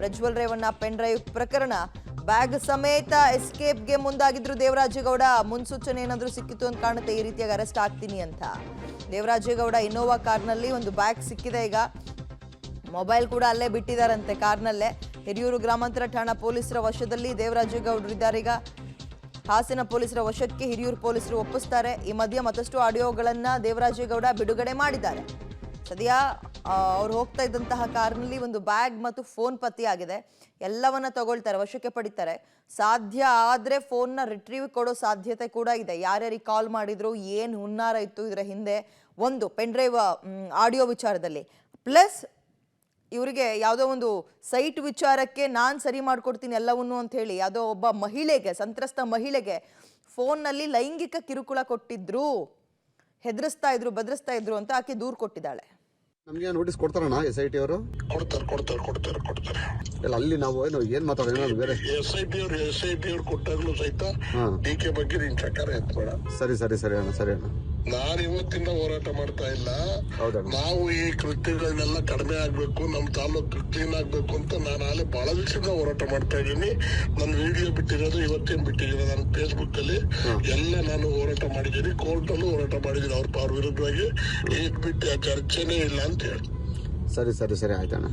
Prajwal Revanna pen drive ಪ್ರಕರಣ bag ಸಮೇತ ಎಸ್ಕೇಪ್ಗೆ ಮುಂದಾಗಿದ್ರು ದೇವರಾಜೇಗೌಡ. ಮುನ್ಸೂಚನೆ ಏನಾದರೂ ಸಿಕ್ಕಿತು ಅಂತ ಕಾಣುತ್ತೆ, ಈ ರೀತಿಯಾಗಿ ಅರೆಸ್ಟ್ ಆಗ್ತೀನಿ ಅಂತ. ದೇವರಾಜೇಗೌಡ ಇನ್ನೋವಾ ಕಾರ್ನಲ್ಲಿ ಒಂದು ಬ್ಯಾಗ್ ಸಿಕ್ಕಿದೆ. ಈಗ ಮೊಬೈಲ್ ಕೂಡ ಅಲ್ಲೇ ಬಿಟ್ಟಿದ್ದಾರಂತೆ ಕಾರ್ನಲ್ಲೇ. ಹಿರಿಯೂರು ಗ್ರಾಮಾಂತರ ಠಾಣಾ ಪೊಲೀಸರ ವಶದಲ್ಲಿ ದೇವರಾಜೇಗೌಡರು ಇದ್ದಾರೆ. ಈಗ ಹಾಸನ ಪೊಲೀಸರ ವಶಕ್ಕೆ ಹಿರಿಯೂರು ಪೊಲೀಸರು ಒಪ್ಪಿಸ್ತಾರೆ. ಈ ಮಧ್ಯೆ ಮತ್ತಷ್ಟು ಆಡಿಯೋಗಳನ್ನ ದೇವರಾಜೇಗೌಡ ಬಿಡುಗಡೆ ಮಾಡಿದ್ದಾರೆ. ಸದ್ಯ ಅವ್ರು ಹೋಗ್ತಾ ಇದ್ದಂತಹ ಕಾರ್ನಲ್ಲಿ ಒಂದು ಬ್ಯಾಗ್ ಮತ್ತು ಫೋನ್ ಪತ್ತೆಯಾಗಿದೆ. ಎಲ್ಲವನ್ನ ತಗೊಳ್ತಾರೆ, ವಶಕ್ಕೆ ಪಡಿತಾರೆ. ಸಾಧ್ಯ ಆದ್ರೆ ಫೋನ್ನ ರಿಟ್ರೀವ್ ಕೊಡೋ ಸಾಧ್ಯತೆ ಕೂಡ ಇದೆ. ಯಾರ್ಯಾರಿಗೆ ಕಾಲ್ ಮಾಡಿದ್ರು, ಏನು ಹುನ್ನಾರ ಇತ್ತು ಇದರ ಹಿಂದೆ, ಒಂದು ಪೆನ್ ಡ್ರೈವ್ ಆಡಿಯೋ ವಿಚಾರದಲ್ಲಿ, ಪ್ಲಸ್ ಇವರಿಗೆ ಯಾವುದೋ ಒಂದು ಸೈಟ್ ವಿಚಾರಕ್ಕೆ ನಾನು ಸರಿ ಮಾಡ್ಕೊಡ್ತೀನಿ ಎಲ್ಲವನ್ನೂ ಅಂತ ಹೇಳಿ ಯಾವುದೋ ಒಬ್ಬ ಮಹಿಳೆಗೆ, ಸಂತ್ರಸ್ತ ಮಹಿಳೆಗೆ ಫೋನ್ನಲ್ಲಿ ಲೈಂಗಿಕ ಕಿರುಕುಳ ಕೊಟ್ಟಿದ್ರು, ಹೆದರಿಸ್ತಾ ಇದ್ರು, ಬೆದರಿಸ್ತಾ ಇದ್ರು ಅಂತ ಆಕೆ ದೂರು ಕೊಟ್ಟಿದ್ದಾಳೆ. ನಮಗೆ ನೋಟಿಸ್ ಕೊಡ್ತಾರಣ್ಣ SIT ಅವರು? ಕೊಡ್ತಾರೆ. ಇಲ್ಲ ಅಲ್ಲಿ ನಾವು ಏನ್ ಮಾತಾಡೋಣ ಬೇರೆ. SIT ಅವ್ರು ಕೊಟ್ಟಾಗ್ಲೂ ಸಹಿತ DK ಬಗ್ಗೆ ನಿನ್ ಚಕಾರ ಎತ್ಬೇಡ. ಸರಿ ಅಣ್ಣ. ನಾನು ಇವತ್ತಿಂದ ಹೋರಾಟ ಮಾಡ್ತಾ ಇಲ್ಲ. ಹೌದಣ್ಣ. ನಾವು ಈ ಕೃತ್ಯಗಳನ್ನೆಲ್ಲ ಕಡಿಮೆ ಆಗ್ಬೇಕು, ನಮ್ ತಾಲೂಕು ಕ್ಲೀನ್ ಆಗ್ಬೇಕು ಅಂತ ನಾನು ಅಲ್ಲಿ ಬಹಳ ದಿವಸದಿಂದ ಹೋರಾಟ ಮಾಡ್ತಾ ಇದ್ದೀನಿ. ನನ್ನ ವಿಡಿಯೋ ಬಿಟ್ಟಿರೋದು ಇವತ್ತೇನು ಬಿಟ್ಟಿದ್ದೀನಿ, ನನ್ನ ಫೇಸ್ಬುಕ್ ಅಲ್ಲಿ ಎಲ್ಲ ನಾನು ಹೋರಾಟ ಮಾಡಿದ್ದೀನಿ, ಕೋರ್ಟ್ ಅಲ್ಲೂ ಹೋರಾಟ ಮಾಡಿದ್ದೀನಿ. ಅವ್ರ ವಿರುದ್ಧವಾಗಿ ಈಗ ಬಿಟ್ಟು ಚರ್ಚೆನೇ ಇಲ್ಲ ಅಂತ ಹೇಳಿ. ಸರಿ ಆಯ್ತಣ್ಣ.